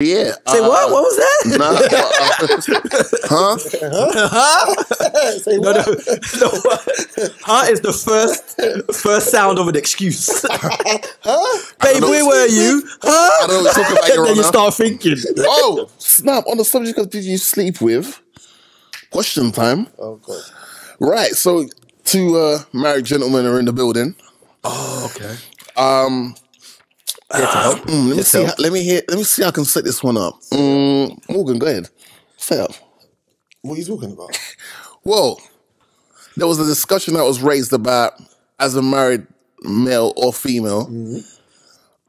Yeah. Say what? What was that? Huh? Say No, what? no. Huh is the first sound of an excuse. Babe, where were you? Huh? I don't know what you're talking about, Your Then you Honor. start thinking. Oh, snap. On the subject of did you sleep with? Question time. Oh God. Right. So, two married gentlemen are in the building. Oh, okay. Let me see. Let me see how I can set this one up. Morgan, go ahead. Set up. What are you talking about? Well, there was a discussion that was raised about as a married male or female,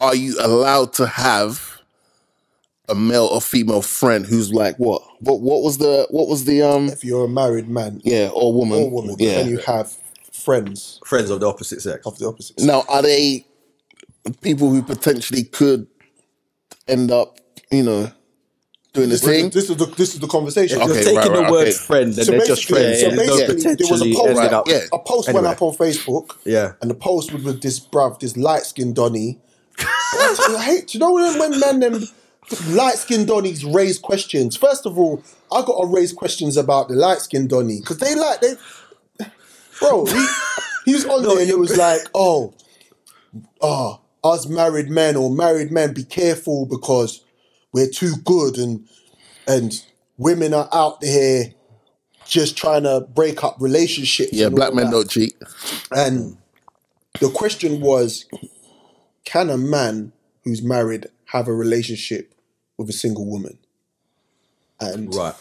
are you allowed to have a male or female friend who's like what? What was the If you're a married man or woman. or woman, Yeah. and you have friends Friends of the opposite sex. of the opposite sex. Now, are they people who potentially could end up, doing this thing? This is the conversation. You're Okay, taking right, the word okay. friend and So they're just basically- friends. so and they'll basically, there was a potentially poll, ended up. yeah. A post went up on Facebook. Yeah. And the post was with this light-skinned Donny. I hate, do you know when them light-skinned Donnies raise questions? First of all, I got to raise questions about the light-skinned Donny because bro, he was on there and it was like, us married men or married men, be careful because we're too good and women are out here just trying to break up relationships. Yeah, and black all men that. don't cheat. And the question was, can a man who's married have a relationship with a single woman? And Right.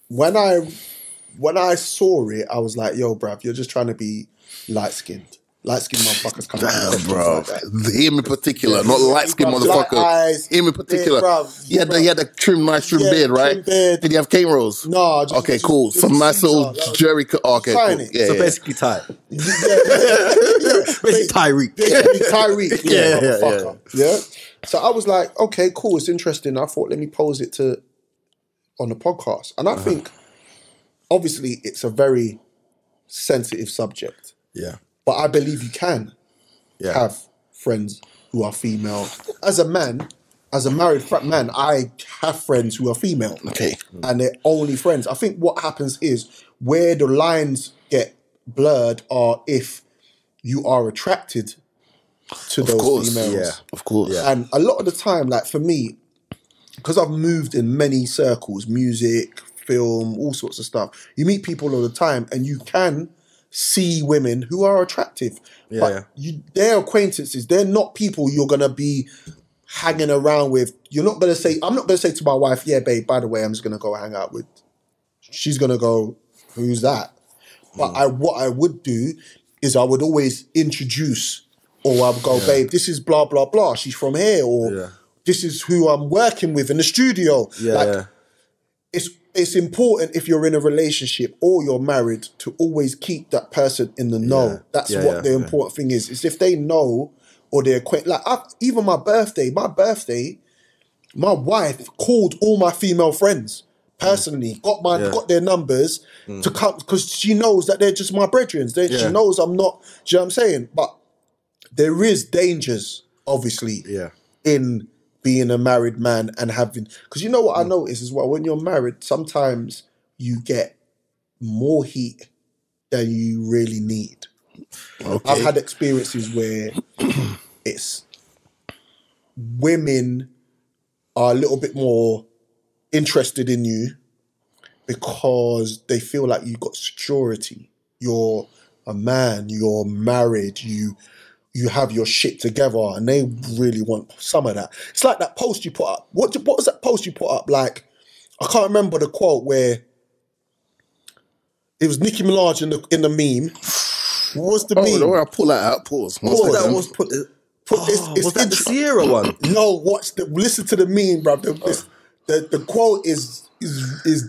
when I saw it, I was like, yo, bruv, you're just trying to be light-skinned. Light-skinned motherfuckers come out Damn, with bro. questions like that. Him in particular, not light-skinned Bruv, motherfucker. black eyes, Him in particular. beard, bruv. He had the nice trim Yeah, beard, right? trim beard. Did he have cane rolls? No, Okay, cool. just Some nice Caesar. little That was- Jerry. Okay, cool. Sign it. Yeah, So yeah. basically tight. Yeah. Basically Tyreek. Basically Tyreek. Yeah, Motherfucker. Yeah. So I was like, okay, cool, it's interesting. I thought, let me pose it on the podcast. And I think, obviously, it's a very sensitive subject. Yeah. But I believe you can Yeah. have friends who are female. As a man, as a married man, I have friends who are female. Okay. And they're only friends. I think what happens is where the lines get blurred are if you are attracted to those course. females. Yeah. Of course. Yeah. And a lot of the time, like for me, because I've moved in many circles, music, film, all sorts of stuff, you meet people all the time and you can see women who are attractive. Yeah, but yeah. they're acquaintances. They're not people you're going to be hanging around with. You're not going to say, I'm not going to say to my wife, yeah, babe, by the way, I'm just going to go hang out with. She's going to go, who's that? But what I would do is I would always introduce, or I would go, babe, this is blah, blah, blah. She's from here. Or this is who I'm working with in the studio. Yeah. Like, Yeah. It's important if you're in a relationship or you're married to always keep that person in the know. Yeah. That's Yeah, what yeah, the important thing is. Is if they know or they're like even my birthday, my wife called all my female friends personally, got their numbers to come because she knows that they're just my brethren. She knows I'm not. Do you know what I'm saying? But there is dangers, obviously, in being a married man and having, because you know what I notice as well, when you're married, sometimes you get more heat than you really need. Okay. I've had experiences where it's women are a little bit more interested in you because they feel like you've got security. You're a man, you're married, you have your shit together, and they really want some of that. It's like that post you put up. What was that post you put up? Like, I can't remember the quote where it was Nicki Minaj in the meme. What was the meme? Oh, I'll pull that out. Pause. One Pause. second. That was put. Was that the Sierra one? No, listen to the meme, bro. The quote is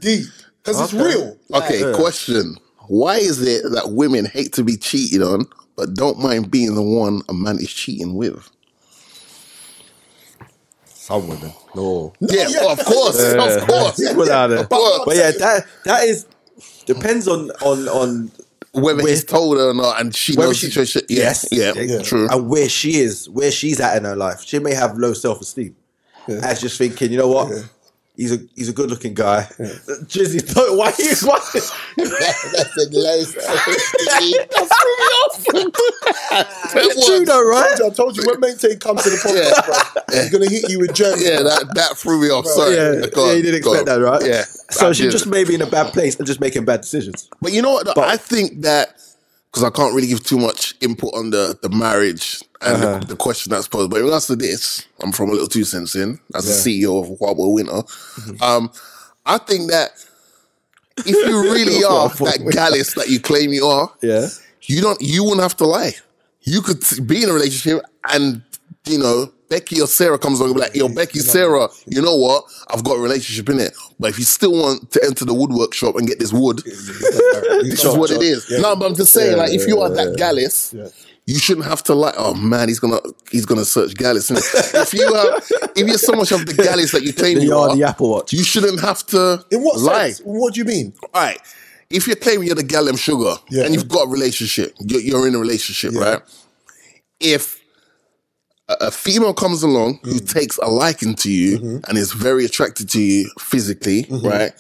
deep because it's real. Okay, question. Why is it that women hate to be cheated on but don't mind being the one a man is cheating with? Some women. No. Yeah, well, of course. Of course. Without it. Of course. But yeah, that is depends on Whether he's told her or not, and she whether knows she- the situation. Yes. Yeah, Yeah. true. and where she's at in her life. She may have low self-esteem. as just thinking, you know what? He's a good looking guy. Jizzy, why you? That's a glaze. It's true though, right? I told you when Maintain comes to the podcast, bro, he's gonna hit you with germs. Yeah, that threw me off. Sorry. Yeah, you didn't expect that, right? Yeah. So I she's did. just maybe in a bad place and just making bad decisions. But you know what? I think that, because I can't really give too much input on the marriage and the question that's posed. But in regards to this, I'm from a little 2 cents in as the CEO of Wild Boar Winter. I think that if you really are that gallus that you claim you are, you wouldn't have to lie. You could be in a relationship and, you know, Becky or Sarah comes along and be like, yo, Becky, Sarah, you know what? I've got a relationship in it. But if you still want to enter the woodwork shop and get this wood, this is what it is. Yeah. No, but I'm just saying, if you are that gallus, you shouldn't have to lie. Oh man, he's gonna search gallus. if you're so much of the gallus that you claim you are, the Apple Watch. you shouldn't have to In what lie. sense? What do you mean? All right. If you're claiming you're the Gallem Sugar and you've got a relationship, you're in a relationship, right? If a female comes along who takes a liking to you and is very attracted to you physically, right?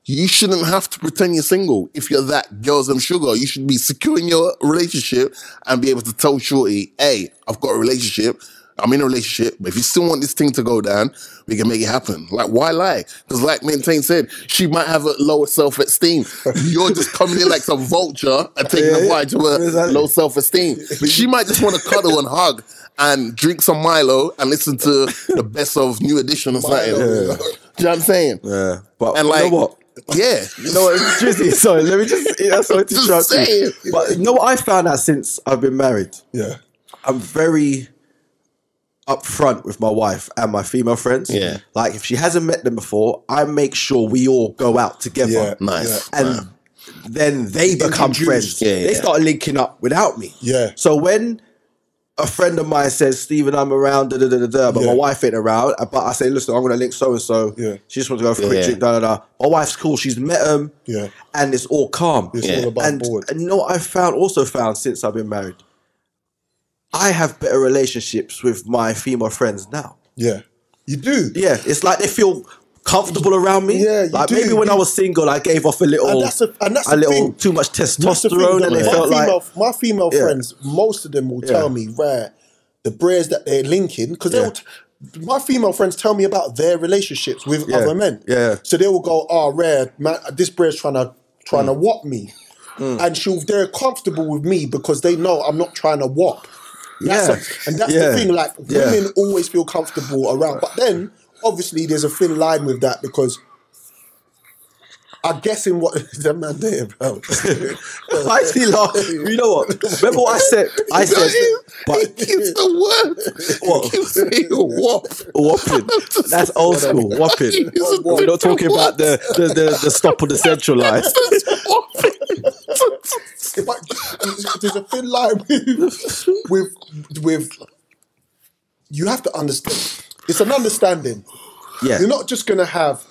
You shouldn't have to pretend you're single. If you're that girls and sugar, you should be securing your relationship and be able to tell shorty, hey, I've got a relationship. I'm in a relationship, but if you still want this thing to go down, we can make it happen. Like, why lie? Because like Maintain said, she might have a lower self-esteem. You're just coming in like some vulture and taking advantage of her low self-esteem. She might just want to cuddle and hug and drink some Milo and listen to the best of New Edition or something. Do you know what I'm saying? Yeah. But And you know what? Yeah. You know what, Drizzy, sorry, let me just, sorry to Just interrupt you. saying. But you know what I found out since I've been married? Yeah. I'm very upfront with my wife and my female friends. Yeah. Like if she hasn't met them before, I make sure we all go out together. Yeah. Nice. And then they become Introduced. friends. Yeah, They yeah. start linking up without me. Yeah. So when a friend of mine says, Stephen, I'm around, but my wife ain't around. But I say, listen, I'm going to link so-and-so. Yeah. She just wants to go for a quick drink, My wife's cool. She's met them. Yeah. And it's all calm. It's all above board. And you know what I've also found since I've been married? I have better relationships with my female friends now. Yeah. You do. Yeah, it's like they feel comfortable around me. Yeah, you like do. maybe when I was single, I gave off a little, And that's the little thing. too much That's the thing, testosterone, and they my felt female, like my female friends, most of them will tell me, the bres that they're linking, because my female friends tell me about their relationships with other men. Yeah. So they will go, oh, rare, man, this bre's trying to whop me. And they're comfortable with me because they know I'm not trying to whop. And that's the thing, like, women always feel comfortable around. But then, obviously, there's a thin line with that because I'm guessing what that man there, bro. I actually laugh. You know what? Remember what I said? I said, but It's the word. What? Keep saying whop. whopping. That's old school. Whopping. We're not talking about the stop on the central line. But there's a thin line with you have to understand. It's an understanding. Yeah. You're not just gonna have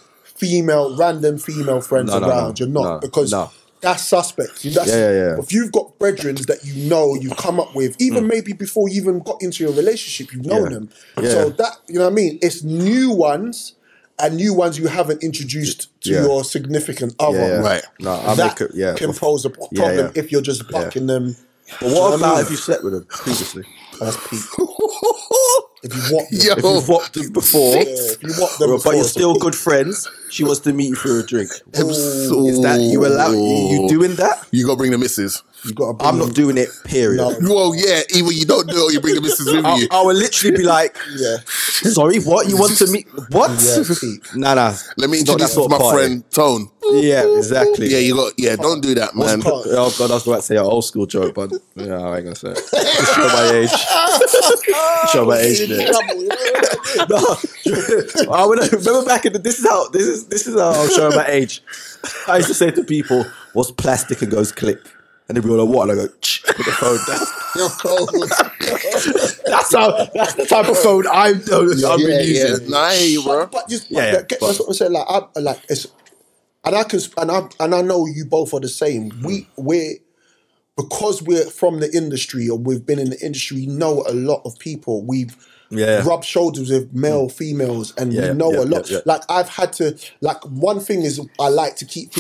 random female friends around. You're not because that's suspect. Yeah. If you've got brethren that you know, you come up with, even maybe before you even got into your relationship, you've known them. So that, you know what I mean? It's new ones and new ones you haven't introduced to your significant other. Right. No, I That make it, can pose a problem if you're just bucking them. But what about if you slept with them previously? That's peak. If you whop them. Yo. If you've whopped them before, If you whop them but before, you're it's a still peak. good friends, she wants to meet you for a drink. Ooh. Is that you allow you doing that? You got to bring the missus. You gotta be I'm not doing it, period. No. Well, yeah, either you don't do it or you bring the missus with you. I will literally be like, sorry, what? You want to meet? What? Yeah, peak. Nah. Let me Not that introduce you to sort my of party. friend Tone. Yeah, exactly. Yeah, don't do that, man. Can't. Oh God, I was about to say an old school joke, but yeah, I ain't gonna say it. Show my age. Show my age there. No, I would remember back in the. This is how I'm showing my age. I used to say to people, "What's plastic?" and goes click, and they'd be like, "What?" And I go, put the phone down. You're cold. That's the type of phone I've been using. Nah, I hear you, bro. But just Yeah, that's what I'm saying. Like it's, and I know you both are the same. We're because we're from the industry or we've been in the industry. We know a lot of people. rub shoulders with male females, and we know a lot. Like I've had to. Like one thing is, I like to keep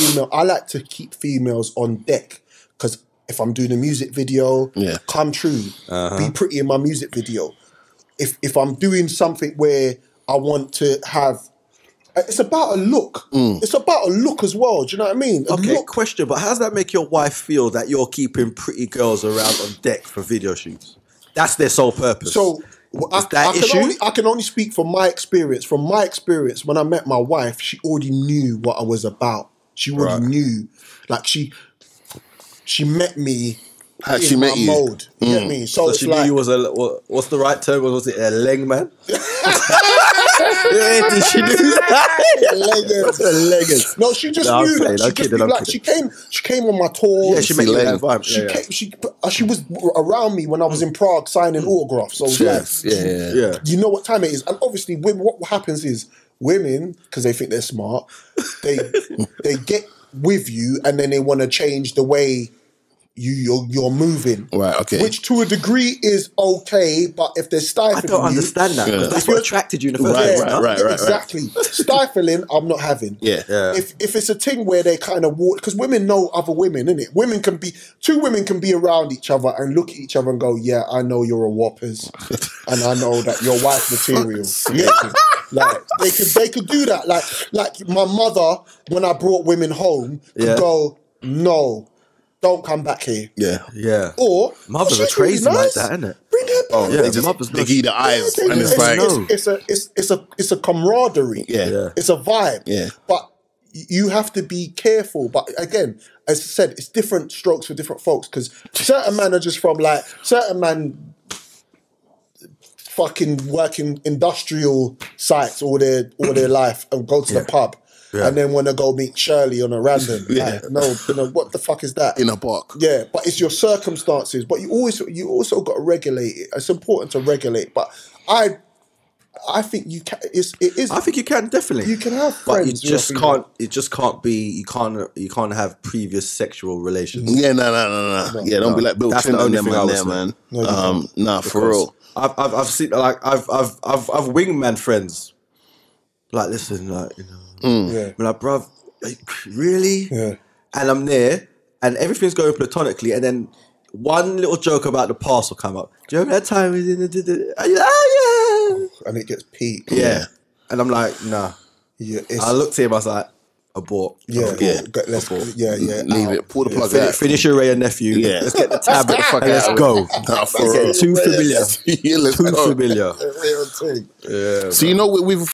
females on deck because if I'm doing a music video, come true, be pretty in my music video. If I'm doing something where I want to have. It's about a look. It's about a look as well. Do you know what I mean? Question, but how does that make your wife feel that you're keeping pretty girls around on deck for video shoots? That's their sole purpose. So I can only speak from my experience. From my experience, when I met my wife, she already knew what I was about. She already knew. Like she met me. How she met you? Mode. You get me? So it's she like, knew you was what's the right term? Was it a leg man? Did she do that? No, she just knew. She came on my tour. Yeah, she made that vibe. She was around me when I was in Prague signing autographs. So you know what time it is. And obviously, what happens is women, because they think they're smart, they get with you and then they want to change the way you're moving. Right, okay. Which to a degree is okay, but if they're stifling I don't understand that. Because that's what attracted you in the first place. Right. Exactly. Stifling, I'm not having. Yeah. If it's a thing where they kind of walk, because women know other women, innit? Two women can be around each other and look at each other and go, yeah, I know you're a whoppers. And I know that you're wife material. Like they could do that. Like my mother, when I brought women home, could go, no, don't come back here. Yeah. Or mothers are crazy really nice. Like that, isn't it? Bring her back. They just they give you the eyes, and it's like it's a camaraderie. Yeah. It's a vibe. Yeah. But you have to be careful. But again, as I said, it's different strokes for different folks because certain men are just from like certain men fucking working industrial sites all their life and go to the pub. Yeah. And then want to go meet Shirley on a random. Like, no, what the fuck is that? In a park. Yeah, but it's your circumstances. But you also got to regulate it. It's important to regulate. But I think you can. It is. I think you can definitely. You can have friends. But you just can't. It just can't be. You can't have previous sexual relations. Yeah, no. Yeah, don't be like Bill Clinton and them on there, man. Nah, for real. I've seen like I've wingman friends. Like, listen, like, you know. I'm like, bruv, really? Yeah. And I'm there, and everything's going platonically, and then one little joke about the past will come up. Do you remember that time we did it? Oh, yeah. And it gets peaked. Yeah. And I'm like, nah. Yeah. I looked at him, I was like, abort. Leave it. Pull the plug out. Finish your Ray and nephew. Yeah. Let's get the tab. Let's go. Too familiar. Yeah, let's Too go. familiar. So you know we've